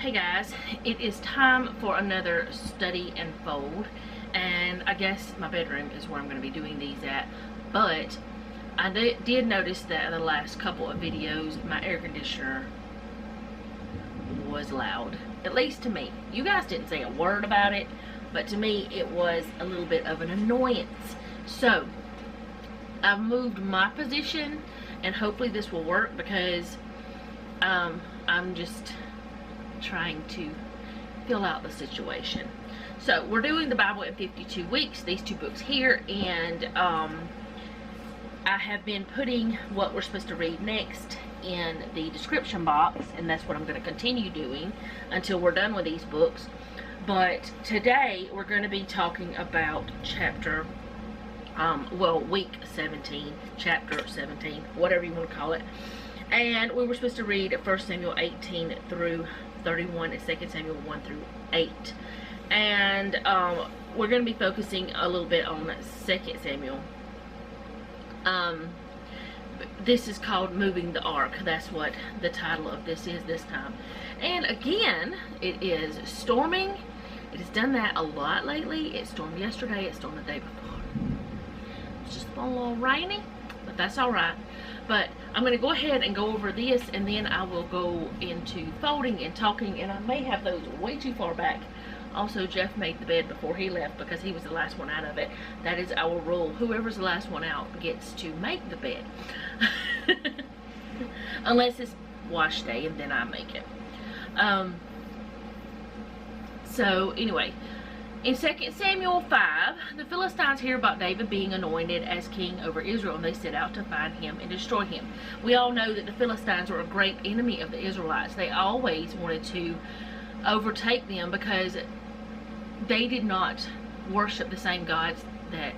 Hey guys, it is time for another study and fold, and I guess my bedroom is where I'm going to be doing these at, but I did notice that in the last couple of videos my air conditioner was loud, at least to me. You guys didn't say a word about it, but to me it was a little bit of an annoyance. So I've moved my position and hopefully this will work because I'm just trying to fill out the situation. So we're doing the Bible in 52 weeks, these two books here, and I have been putting what we're supposed to read next in the description box, and that's what I'm going to continue doing until we're done with these books. But today we're going to be talking about chapter week 17, chapter 17, whatever you want to call it. And we were supposed to read 1 Samuel 18 through 31 and 2 Samuel 1 through 8. And we're going to be focusing a little bit on 2 Samuel. This is called Moving the Ark. That's what the title of this is this time. And again, it is storming. It has done that a lot lately. It stormed yesterday. It stormed the day before. It's just a little rainy, but that's alright. But I'm going to go ahead and go over this, and then I will go into folding and talking, and I may have those way too far back. Also, Jeff made the bed before he left because he was the last one out of it. That is our rule. Whoever's the last one out gets to make the bed. Unless it's wash day, and then I make it. So, anyway. In 2 Samuel 5, the Philistines hear about David being anointed as king over Israel, and they set out to find him and destroy him. We all know that the Philistines were a great enemy of the Israelites. They always wanted to overtake them because they did not worship the same gods that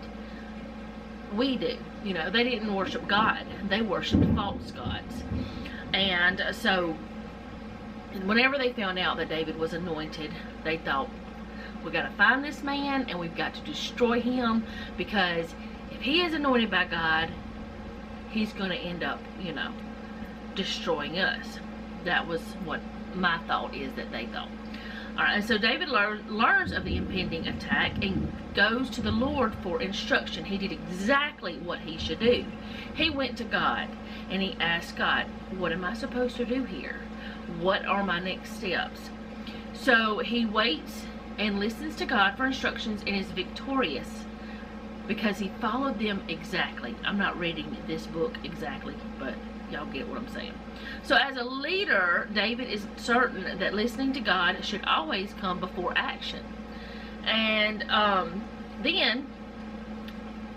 we do. You know, they didn't worship God. They worshiped false gods. And so, whenever they found out that David was anointed, they thought, we got to find this man and we've got to destroy him, because if he is anointed by God, he's going to end up, you know, destroying us. That was what my thought is that they thought. Alright, and so David learns of the impending attack and goes to the Lord for instruction. He did exactly what he should do. He went to God and he asked God, what am I supposed to do here? What are my next steps? So he waits and listens to God for instructions and is victorious because he followed them exactly. I'm not reading this book exactly, but y'all get what I'm saying. So as a leader, David is certain that listening to God should always come before action. And then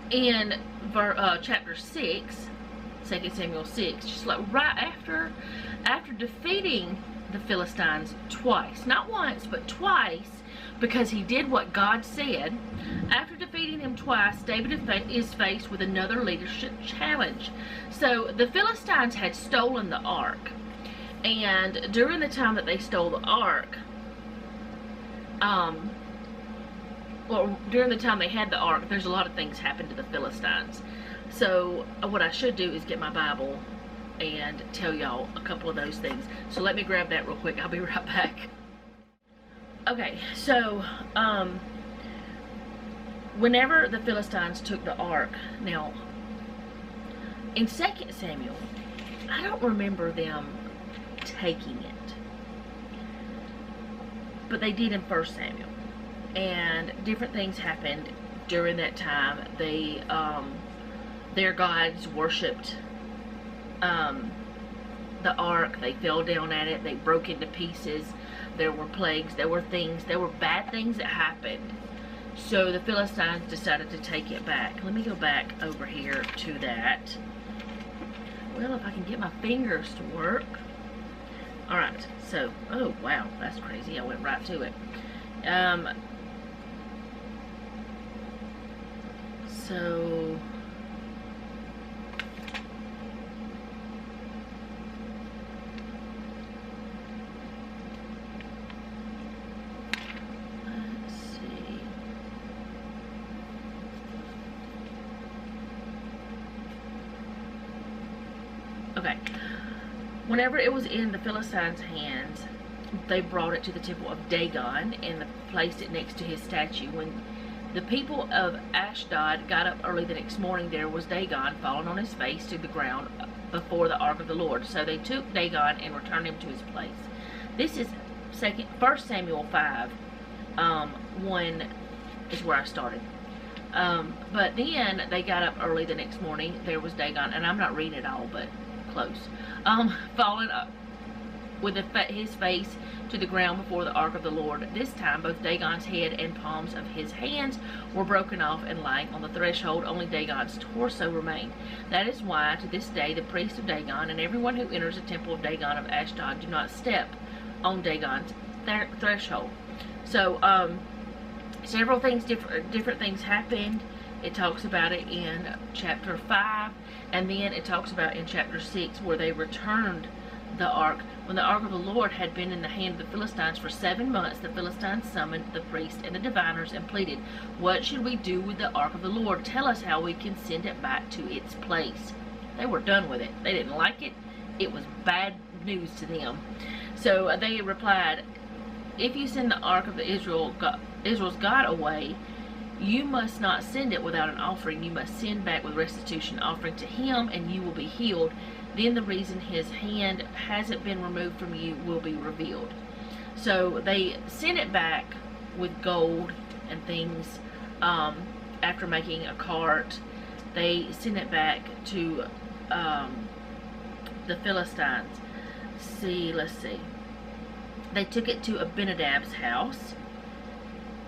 in chapter 6, 2 Samuel 6, just like right after defeating the Philistines twice, not once, but twice, because he did what God said. After defeating him twice, David is faced with another leadership challenge. So the Philistines had stolen the ark, and during the time that they stole the ark, well, during the time they had the ark, there's a lot of things happened to the Philistines. So what I should do is get my Bible and tell y'all a couple of those things. So let me grab that real quick. I'll be right back. Okay, so whenever the Philistines took the ark, now in 2 Samuel, I don't remember them taking it, but they did in 1 Samuel, and different things happened during that time. They their gods worshipped the ark. They fell down at it. They broke into pieces. There were plagues, there were things, there were bad things that happened. So the Philistines decided to take it back. Let me go back over here to that. Well, if I can get my fingers to work. Alright, so, oh wow, that's crazy. I went right to it. So okay, whenever it was in the Philistines' hands, they brought it to the temple of Dagon and placed it next to his statue. When the people of Ashdod got up early the next morning, there was Dagon fallen on his face to the ground before the ark of the Lord. So they took Dagon and returned him to his place. This is 1 Samuel 5. 1 is where I started. But then they got up early the next morning. There was Dagon, and I'm not reading it all, but close. Fallen up with his face to the ground before the ark of the Lord. This time both Dagon's head and palms of his hands were broken off and lying on the threshold. Only Dagon's torso remained. That is why to this day the priests of Dagon and everyone who enters the temple of Dagon of Ashdod do not step on Dagon's threshold. So several things, different things happened. It talks about it in chapter 5, and then it talks about in chapter 6 where they returned the ark. When the ark of the Lord had been in the hand of the Philistines for 7 months, the Philistines summoned the priests and the diviners and pleaded, "What should we do with the ark of the Lord? Tell us how we can send it back to its place." They were done with it. They didn't like it. It was bad news to them. So they replied, "If you send the ark of Israel's God away, you must not send it without an offering. You must send back with restitution offering to him, and you will be healed. Then the reason his hand hasn't been removed from you will be revealed." So they sent it back with gold and things. After making a cart, they sent it back to the Philistines. Let's see. They took it to Abinadab's house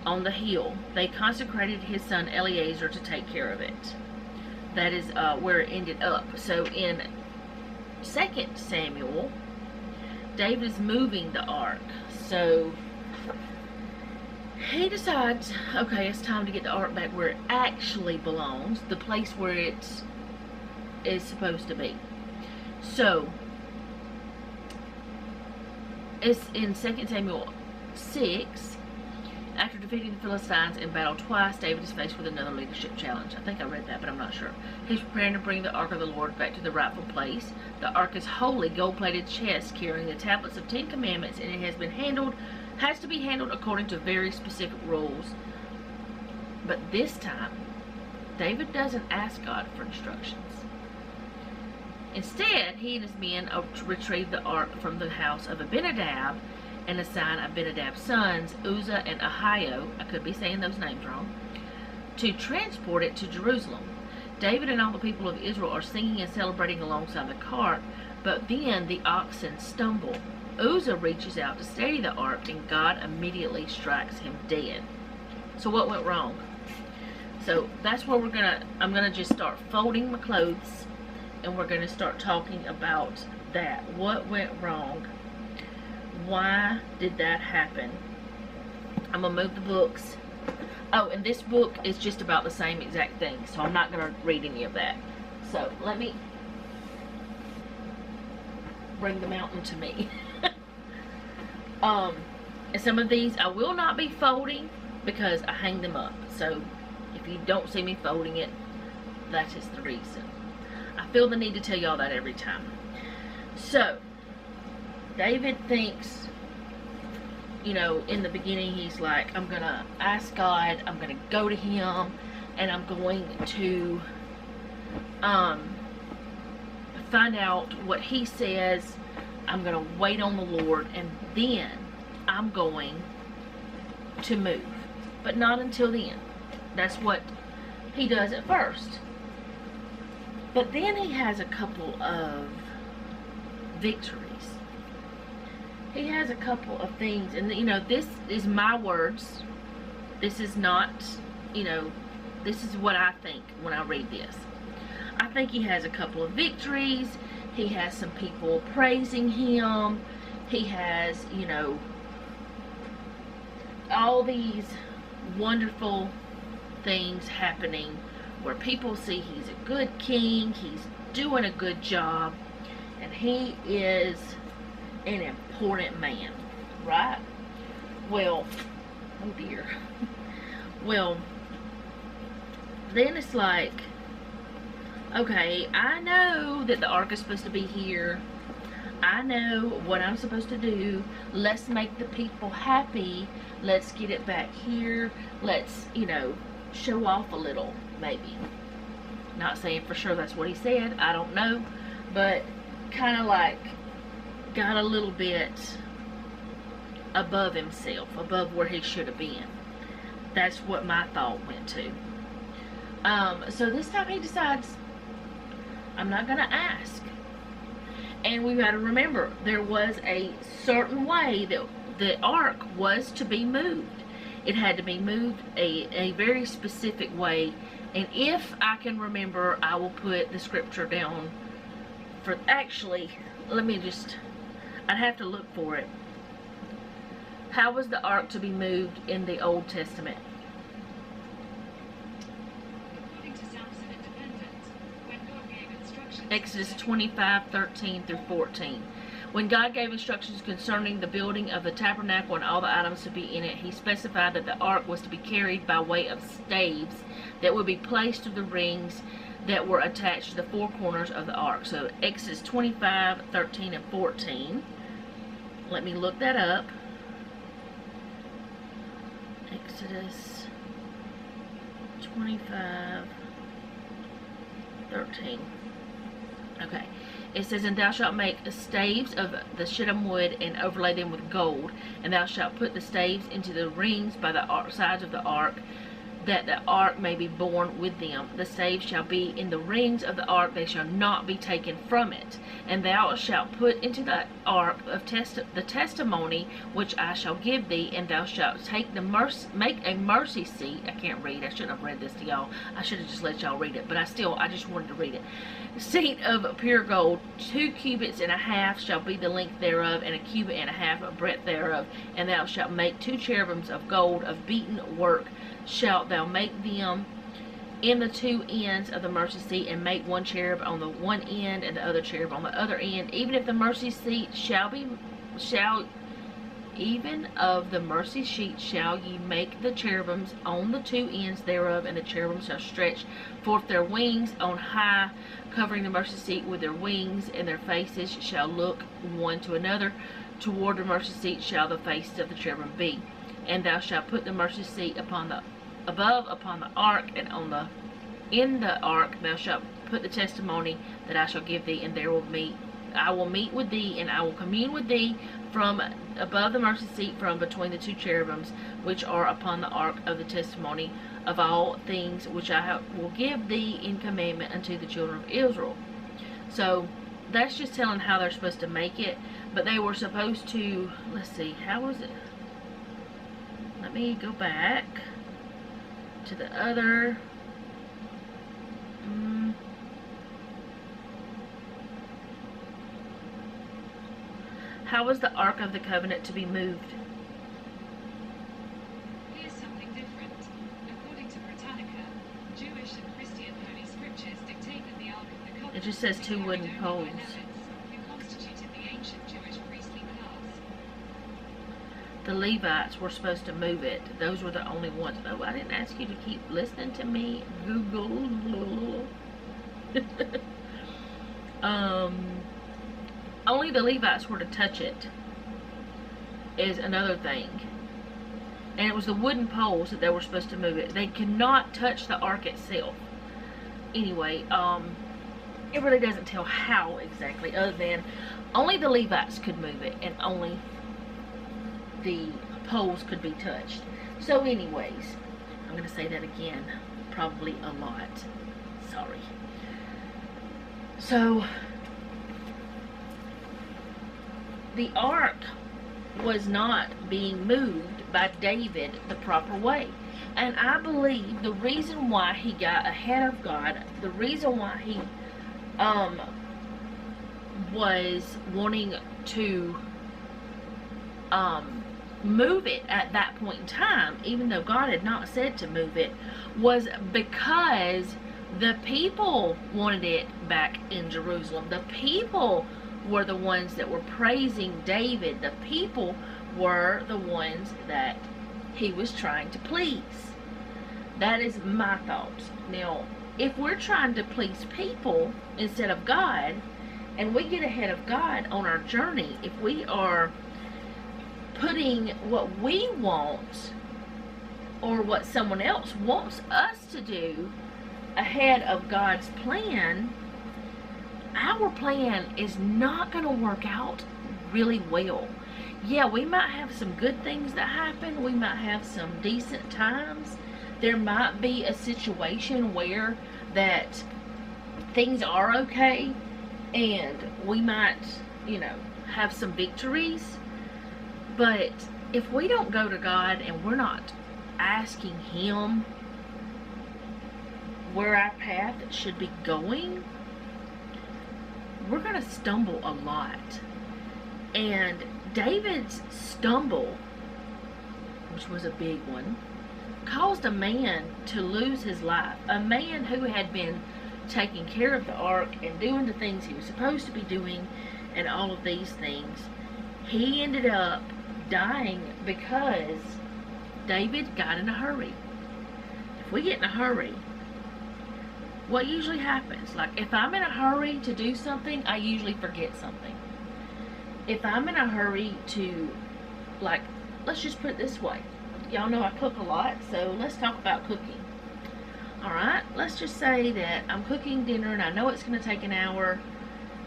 on the hill. They consecrated his son Eleazar to take care of it. That is where it ended up. So in 2 Samuel, David is moving the ark. So he decides, okay, it's time to get the ark back where it actually belongs, the place where it is supposed to be. So it's in 2 Samuel 6. After defeating the Philistines in battle twice, David is faced with another leadership challenge. I think I read that, but I'm not sure. He's preparing to bring the ark of the Lord back to the rightful place. The ark is holy, gold-plated chest carrying the tablets of 10 commandments, and it has to be handled according to very specific rules. But this time, David doesn't ask God for instructions. Instead, he and his men retrieve the ark from the house of Abinadab and assign Abinadab's sons, Uzzah and Ahio, I could be saying those names wrong, to transport it to Jerusalem. David and all the people of Israel are singing and celebrating alongside the cart, but then the oxen stumble. Uzzah reaches out to steady the ark, and God immediately strikes him dead. So what went wrong? So that's where I'm gonna just start folding my clothes, and we're gonna start talking about that. What went wrong? Why did that happen? I'm gonna move the books. Oh, and this book is just about the same exact thing, so I'm not gonna read any of that. So let me bring the mountain to me. And some of these I will not be folding because I hang them up. So if you don't see me folding it, that is the reason. I feel the need to tell y'all that every time. So David thinks, you know, in the beginning he's like, I'm gonna ask God, I'm gonna go to him, and I'm going to find out what he says. I'm gonna wait on the Lord, and then I'm going to move. But not until then. That's what he does at first. But then he has a couple of victories. He has a couple of things, and you know, this is my words. This is not, you know, this is what I think when I read this. I think he has a couple of victories. He has some people praising him. He has, you know, all these wonderful things happening where people see he's a good king, he's doing a good job, and he is an important man, right? Well, oh dear. Well, then it's like, okay, I know that the ark is supposed to be here. I know what I'm supposed to do. Let's make the people happy. Let's get it back here. Let's, you know, show off a little, maybe. Not saying for sure that's what he said. I don't know. But kind of like got a little bit above himself, above where he should have been. That's what my thought went to. So this time he decides, I'm not going to ask. And we've got to remember, there was a certain way that the ark was to be moved. It had to be moved a very specific way. And if I can remember, I will put the scripture down for, actually, let me just, I'd have to look for it. How was the ark to be moved in the Old Testament? Exodus 25:13-14. When God gave instructions concerning the building of the tabernacle and all the items to be in it, he specified that the ark was to be carried by way of staves that would be placed to the rings that were attached to the four corners of the ark. So Exodus 25:13-14. Let me look that up. Exodus 25:13. Okay, it says, and thou shalt make staves of the shittim wood and overlay them with gold, and thou shalt put the staves into the rings by the sides of the ark, that the ark may be borne with them. The staves shall be in the rings of the ark, they shall not be taken from it. And thou shalt put into the ark of the testimony which I shall give thee, and thou shalt take make a mercy seat. I can't read. I shouldn't have read this to y'all. I should have just let y'all read it, but I just wanted to read it. Seat of pure gold, 2 cubits and a half shall be the length thereof, and 1.5 cubits of breadth thereof. And thou shalt make 2 cherubims of gold of beaten work. Shalt thou make them in the 2 ends of the mercy seat, and make 1 cherub on the one end and the other cherub on the other end. Even of the mercy seat shall ye make the cherubims on the 2 ends thereof, and the cherubims shall stretch forth their wings on high, covering the mercy seat with their wings, and their faces shall look one to another. Toward the mercy seat shall the faces of the cherubim be. And thou shalt put the mercy seat upon the ark, and in the ark thou shalt put the testimony that I shall give thee, and I will meet with thee, and I will commune with thee from above the mercy seat, from between the 2 cherubims which are upon the ark of the testimony of all things which I will give thee in commandment unto the children of Israel. So that's just telling how they're supposed to make it. But they were supposed to, let's see, how was it? Let me go back to the other. How was the Ark of the Covenant to be moved? Here's something different. According to Britannica, Jewish and Christian Holy Scriptures dictate that the Ark of the Covenant, It just says 2 wooden poles. who constituted the ancient Jewish priestly class. The Levites were supposed to move it. Those were the only ones. Oh, I didn't ask you to keep listening to me. Google. Only the Levites were to touch it, is another thing. And it was the wooden poles that they were supposed to move it. They could not touch the ark itself. Anyway, it really doesn't tell how exactly, other than only the Levites could move it, and only the poles could be touched. So anyways, I'm going to say that again, probably a lot. Sorry. So the ark was not being moved by David the proper way. And I believe the reason why he got ahead of God, the reason why he was wanting to move it at that point in time, even though God had not said to move it, was because the people wanted it back in Jerusalem. The people were the ones that were praising David. The people were the ones that he was trying to please. That is my thoughts. Now, if we're trying to please people instead of God, and we get ahead of God on our journey, if we are putting what we want or what someone else wants us to do ahead of God's plan, our plan is not going to work out really well. Yeah, we might have some good things that happen. We might have some decent times. There might be a situation where that things are okay, and we might, have some victories. But if we don't go to God and we're not asking Him where our path should be going, we're going to stumble a lot. And David's stumble, which was a big one, caused a man to lose his life. A man who had been taking care of the ark and doing the things he was supposed to be doing and all of these things. He ended up dying because David got in a hurry. If we get in a hurry, what usually happens? Like, if I'm in a hurry to do something, I usually forget something. If I'm in a hurry to, like, let's just put it this way. Y'all know I cook a lot, so let's talk about cooking. Alright, let's just say that I'm cooking dinner and I know it's going to take an hour,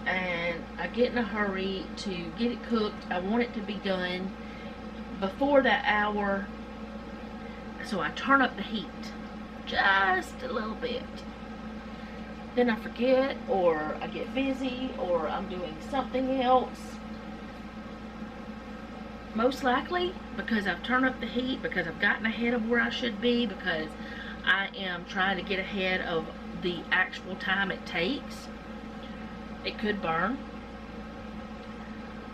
and I get in a hurry to get it cooked. I want it to be done before that hour, so I turn up the heat just a little bit. Then I forget, or I get busy, or I'm doing something else. Most likely because I've turned up the heat, because I've gotten ahead of where I should be, because I am trying to get ahead of the actual time it takes. It could burn.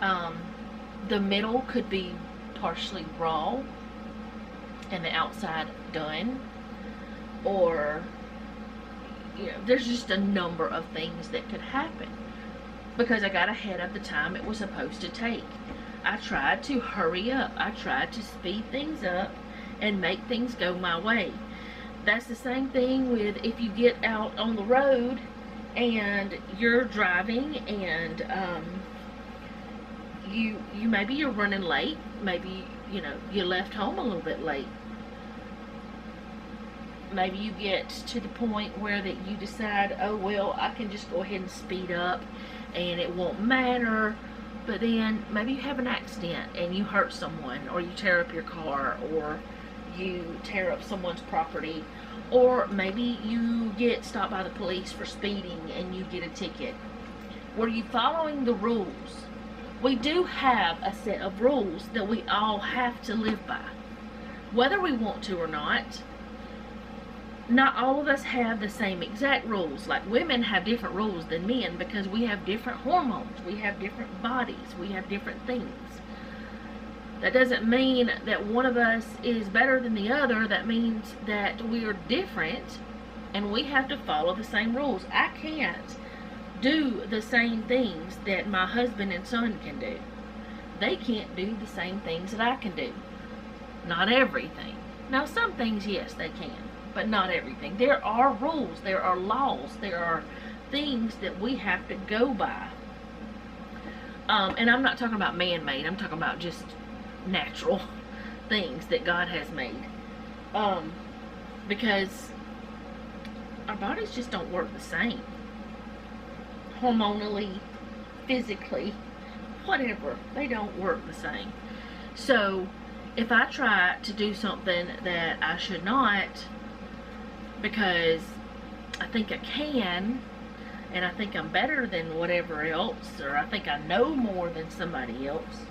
The middle could be partially raw and the outside done. Or, there's just a number of things that could happen because I got ahead of the time it was supposed to take. I tried to hurry up. I tried to speed things up and make things go my way. That's the same thing with if you get out on the road and you're driving and you maybe you're running late. Maybe you left home a little bit late. Maybe you get to the point where that you decide, oh well, I can just go ahead and speed up and it won't matter. But then maybe you have an accident and you hurt someone, or you tear up your car, or you tear up someone's property, or maybe you get stopped by the police for speeding and you get a ticket. Were you following the rules? We do have a set of rules that we all have to live by, whether we want to or not. Not all of us have the same exact rules. Like, women have different rules than men because we have different hormones, we have different bodies, we have different things. That doesn't mean that one of us is better than the other. That means that we are different and we have to follow the same rules. I can't do the same things that my husband and son can do. They can't do the same things that I can do. Not everything. Now, some things, yes, they can. But not everything. There are rules, there are laws, there are things that we have to go by. And I'm not talking about man-made, I'm talking about just natural things that God has made. Because our bodies just don't work the same. Hormonally, physically, whatever, they don't work the same. So, if I try to do something that I should not, because I think I can, and I think I'm better than whatever else, or I think I know more than somebody else,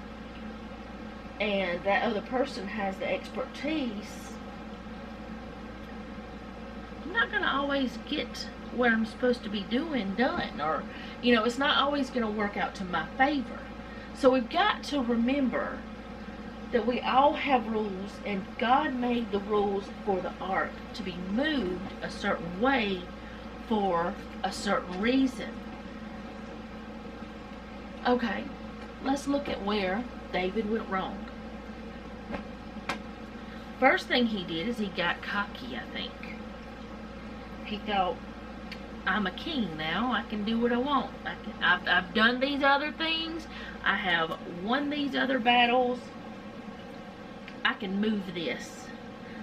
and that other person has the expertise, I'm not going to always get what I'm supposed to be doing done, or, it's not always going to work out to my favor. So we've got to remember that we all have rules, and God made the rules for the ark to be moved a certain way for a certain reason. Okay, let's look at where David went wrong. First thing he did is he got cocky, I think. He thought, I'm a king now. I can do what I want. I've done these other things. I have won these other battles. I can move this.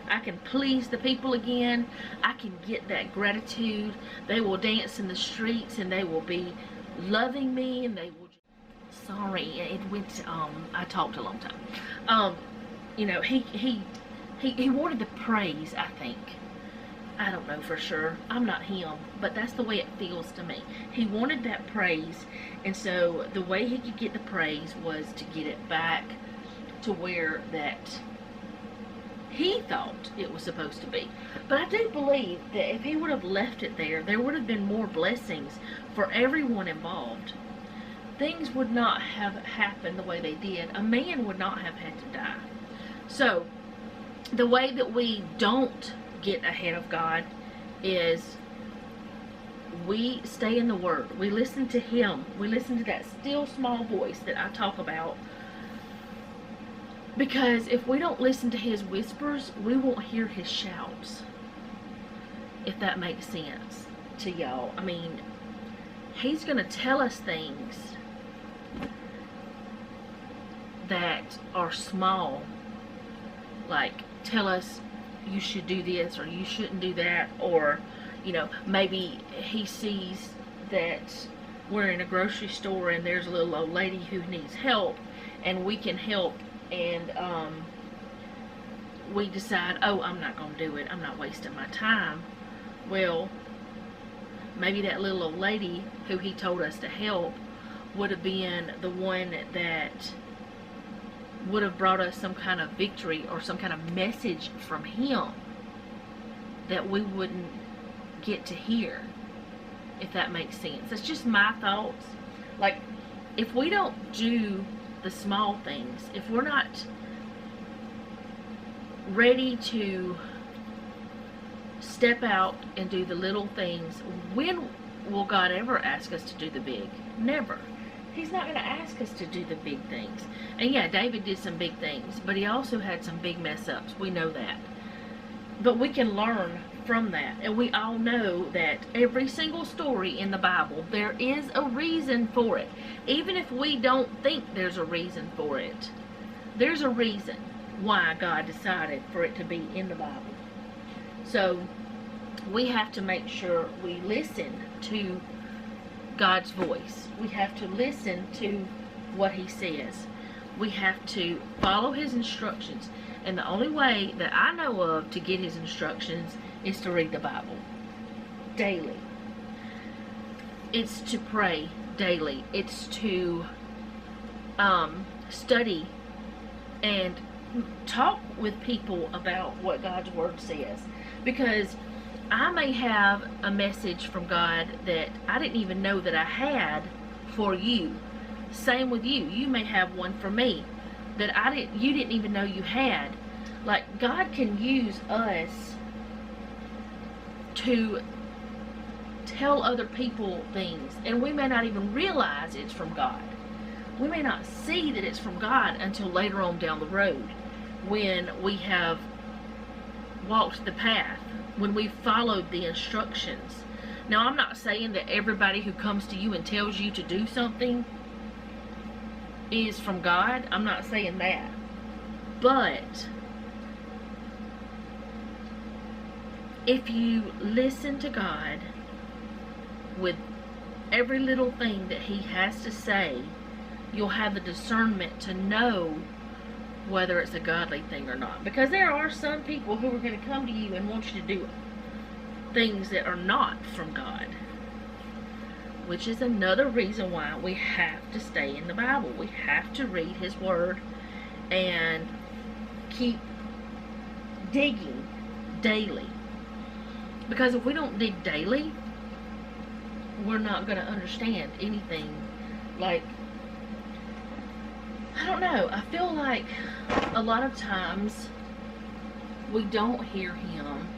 I can please the people again. I can get that gratitude. They will dance in the streets and they will be loving me, and they will. Sorry, it went. I talked a long time. You know, he wanted the praise. I think. I don't know for sure. I'm not him, but that's the way it feels to me. He wanted that praise, and so the way he could get the praise was to get it back to where that he thought it was supposed to be. But I do believe that if he would have left it there, there would have been more blessings for everyone involved. Things would not have happened the way they did. A man would not have had to die. So, the way that we don't get ahead of God is we stay in the Word. We listen to Him. We listen to that still small voice that I talk about. Because if we don't listen to His whispers, we won't hear His shouts. If that makes sense to y'all. I mean, He's going to tell us things that are small. Like, tell us you should do this or you shouldn't do that. Or, you know, maybe He sees that we're in a grocery store and there's a little old lady who needs help, and we can help, and we decide, oh, I'm not going to do it. I'm not wasting my time. Well, maybe that little old lady who He told us to help would have been the one that would have brought us some kind of victory or some kind of message from Him that we wouldn't get to hear, if that makes sense. That's just my thoughts. Like, if we don't do the small things, if we're not ready to step out and do the little things, when will God ever ask us to do the big? Never. He's not going to ask us to do the big things. And yeah, David did some big things, but he also had some big mess ups. We know that. But we can learn from that. And we all know that every single story in the Bible, there is a reason for it. Even if we don't think there's a reason for it, there's a reason why God decided for it to be in the Bible. So we have to make sure we listen to God's voice. We have to listen to what He says. We have to follow His instructions. And the only way that I know of to get His instructions is to read the Bible daily. It's to pray daily. It's to study and talk with people about what God's Word says. Because I may have a message from God that I didn't even know that I had for you. Same with you. You may have one for me that you didn't even know you had. Like, God can use us to tell other people things, and we may not even realize it's from God. We may not see that it's from God until later on down the road, when we have walked the path, when we followed the instructions. Now, I'm not saying that everybody who comes to you and tells you to do something is from God. I'm not saying that. But if you listen to God with every little thing that He has to say, you'll have the discernment to know whether it's a godly thing or not. Because there are some people who are going to come to you and want you to do things that are not from God. Which is another reason why we have to stay in the Bible. We have to read His Word and keep digging daily. Because if we don't dig daily, we're not going to understand anything. Like, I don't know. I feel like a lot of times we don't hear Him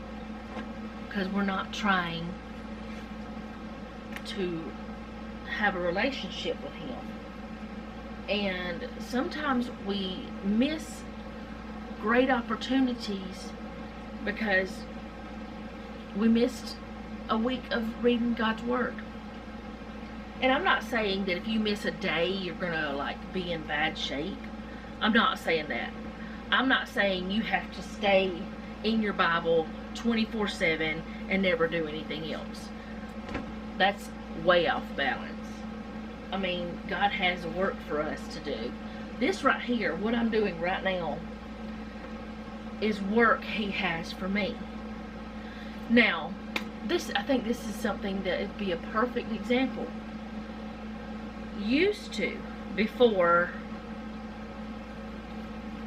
because we're not trying to have a relationship with Him. And sometimes we miss great opportunities because we missed a week of reading God's Word. And I'm not saying that if you miss a day, you're going to, like, be in bad shape. I'm not saying that. I'm not saying you have to stay in your Bible 24/7 and never do anything else. That's way off balance. I mean, God has work for us to do. This right here, what I'm doing right now, is work He has for me. Now, I think this is something that would be a perfect example. Used to, before,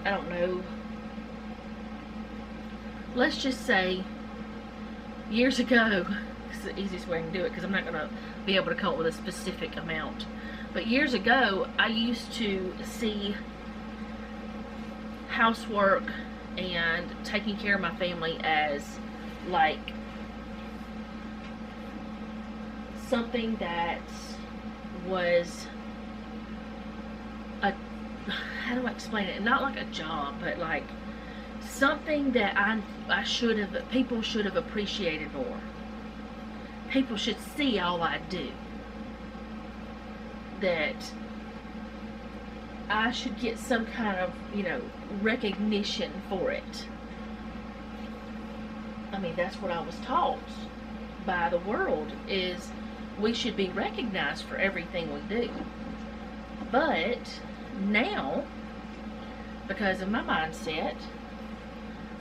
I don't know, let's just say years ago, it's the easiest way I can do it because I'm not going to be able to come up with a specific amount, but years ago I used to see housework and taking care of my family as like something that was a, how do I explain it, not like a job, but like something that I should have, people should have appreciated more. People should see all I do. That I should get some kind of, you know, recognition for it. I mean, that's what I was taught by the world, is we should be recognized for everything we do. But now, because of my mindset,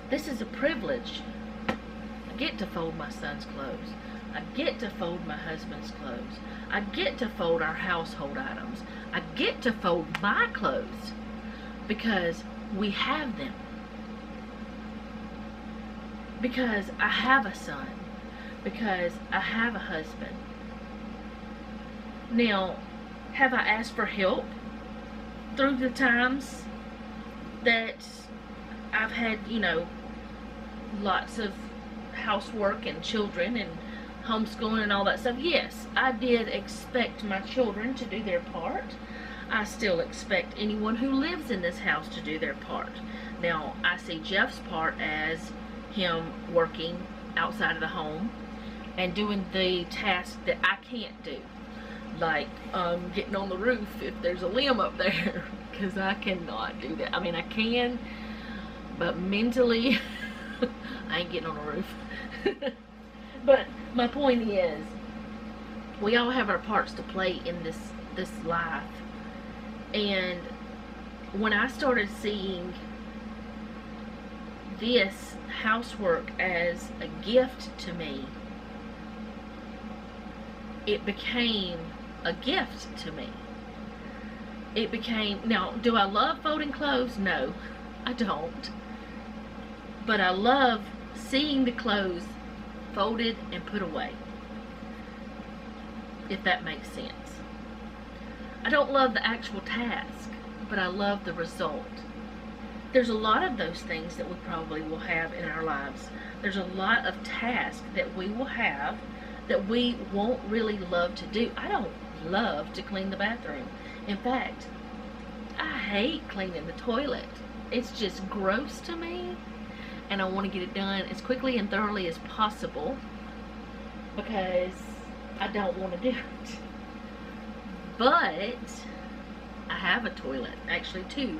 this is a privilege. I get to fold my son's clothes. I get to fold my husband's clothes. I get to fold our household items. I get to fold my clothes because we have them. Because I have a son. Because I have a husband. Now, have I asked for help through the times that I've had, you know, lots of housework and children and homeschooling and all that stuff? Yes, I did expect my children to do their part. I still expect anyone who lives in this house to do their part. Now, I see Jeff's part as him working outside of the home and doing the tasks that I can't do. Like getting on the roof if there's a limb up there, because I cannot do that. I mean, I can, but mentally I ain't getting on the roof. But my point is, we all have our parts to play in this life. And when I started seeing this housework as a gift to me, it became a gift to me. It became, now, do I love folding clothes? No, I don't. But I love seeing the clothes folded and put away, if that makes sense. I don't love the actual task, but I love the result. There's a lot of those things that we probably will have in our lives. There's a lot of tasks that we will have that we won't really love to do. I don't love to clean the bathroom. In fact, I hate cleaning the toilet. It's just gross to me, and I want to get it done as quickly and thoroughly as possible because I don't want to do it. But I have a toilet, actually two,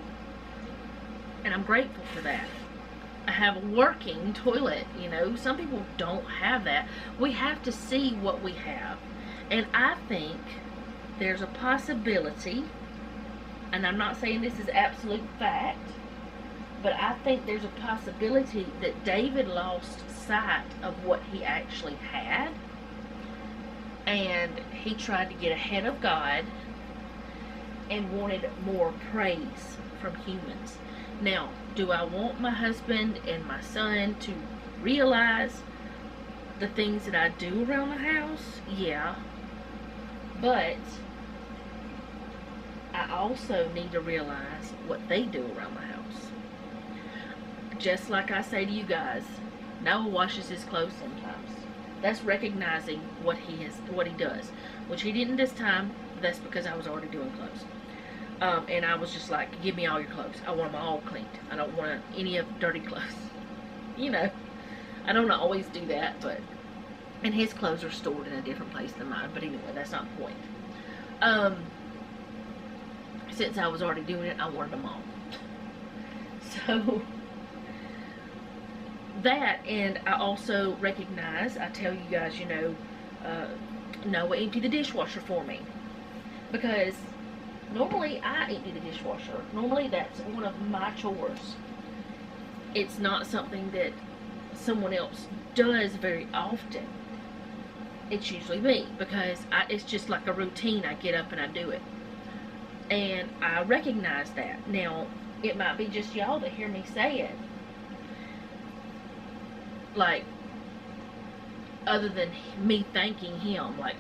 and I'm grateful for that. I have a working toilet, you know. Some people don't have that. We have to see what we have. And I think there's a possibility, and I'm not saying this is absolute fact, but I think there's a possibility that David lost sight of what he actually had, and he tried to get ahead of God and wanted more praise from humans. Now, do I want my husband and my son to realize the things that I do around the house? Yeah. But I also need to realize what they do around the house. Just like I say to you guys, Noah washes his clothes sometimes. That's recognizing what he does, which he didn't this time. That's because I was already doing clothes. And I was just like, give me all your clothes. I want them all cleaned. I don't want any of dirty clothes. You know, I don't always do that, but And his clothes are stored in a different place than mine. But anyway, that's not the point. Since I was already doing it, I wanted them all. So, that, and I also recognize, I tell you guys, you know, Noah emptied the dishwasher for me. Because normally I empty the dishwasher. Normally that's one of my chores. It's not something that someone else does very often. It's usually me, because it's just like a routine. I get up and I do it. And I recognize that. Now, it might be just y'all that hear me say it. Like, other than me thanking him, like,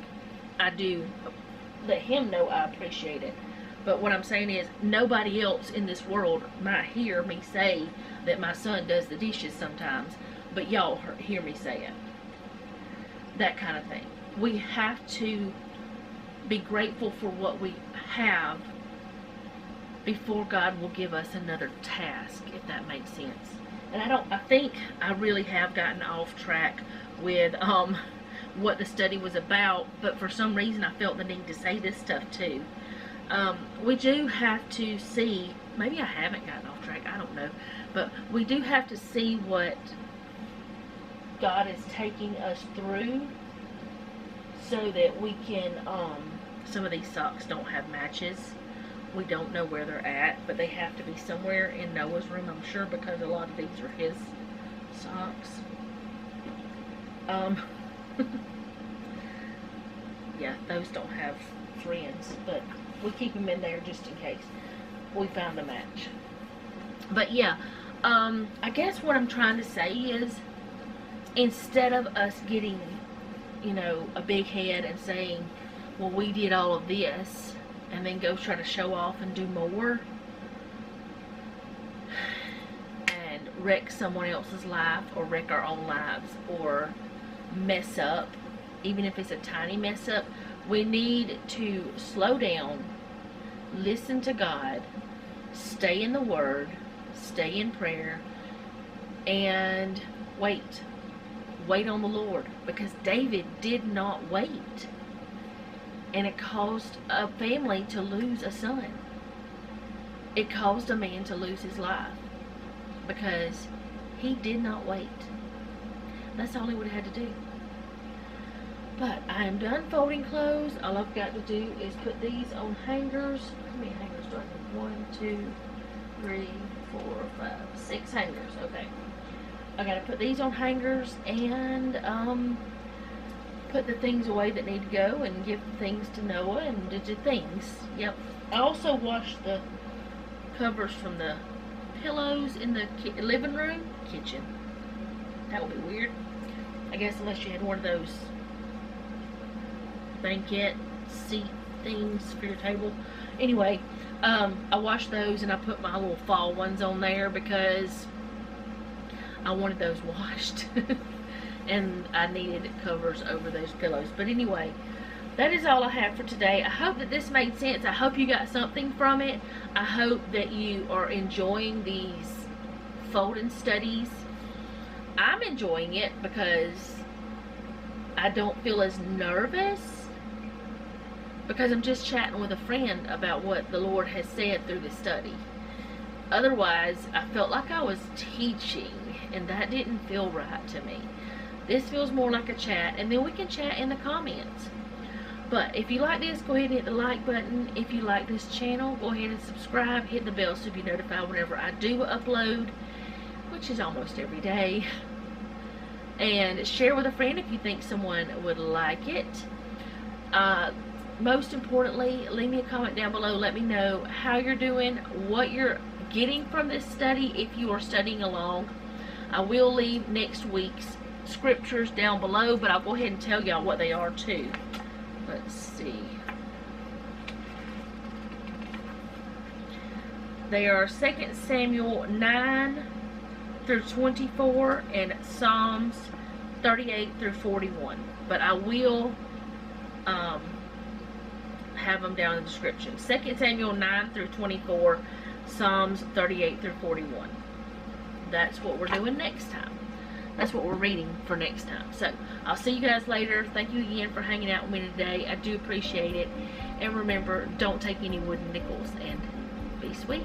I do let him know I appreciate it. But what I'm saying is, nobody else in this world might hear me say that my son does the dishes sometimes, but y'all hear me say it. That kind of thing. We have to be grateful for what we have before God will give us another task, if that makes sense. And I think I really have gotten off track with what the study was about, but for some reason I felt the need to say this stuff too. We do have to see, maybe I haven't gotten off track, I don't know, but we do have to see what God is taking us through so that we can, some of these socks don't have matches. We don't know where they're at, but they have to be somewhere in Noah's room, I'm sure, because a lot of these are his socks. Yeah, those don't have friends, but we keep them in there just in case we found a match. But yeah, I guess what I'm trying to say is, instead of us getting, you know, a big head and saying, well, we did all of this, and then go try to show off and do more and wreck someone else's life, or wreck our own lives, or mess up, even if it's a tiny mess up, we need to slow down, listen to God, stay in the Word, stay in prayer, and wait on the Lord, because David did not wait. And it caused a family to lose a son. It caused a man to lose his life because he did not wait. That's all he would have had to do. But I am done folding clothes. All I've got to do is put these on hangers. How many hangers do I need? 1, 2, 3, 4, 5, 6 hangers. Okay. I got to put these on hangers and put the things away that need to go, and give things to Noah, and do things. Yep. I also washed the covers from the pillows in the living room, kitchen. That would be weird. I guess unless you had one of those banquet seat things for your table. Anyway, I washed those, and I put my little fall ones on there because I wanted those washed. And I needed covers over those pillows. But anyway, that is all I have for today. I hope that this made sense. I hope you got something from it. I hope that you are enjoying these folding studies. I'm enjoying it because I don't feel as nervous, because I'm just chatting with a friend about what the Lord has said through the study. Otherwise, I felt like I was teaching, and that didn't feel right to me. This feels more like a chat, and then we can chat in the comments. But if you like this, go ahead and hit the like button. If you like this channel, go ahead and subscribe. Hit the bell so you'll be notified whenever I do upload, which is almost every day. And share with a friend if you think someone would like it. Most importantly, leave me a comment down below. Let me know how you're doing, what you're getting from this study if you are studying along. I will leave next week's scriptures down below, but I'll go ahead and tell y'all what they are too. Let's see. They are 2 Samuel 9 through 24 and Psalms 38 through 41. But I will have them down in the description. 2 Samuel 9 through 24, Psalms 38 through 41. That's what we're doing next time. That's what we're reading for next time. So I'll see you guys later. Thank you again for hanging out with me today. I do appreciate it. And remember, don't take any wooden nickels, and be sweet.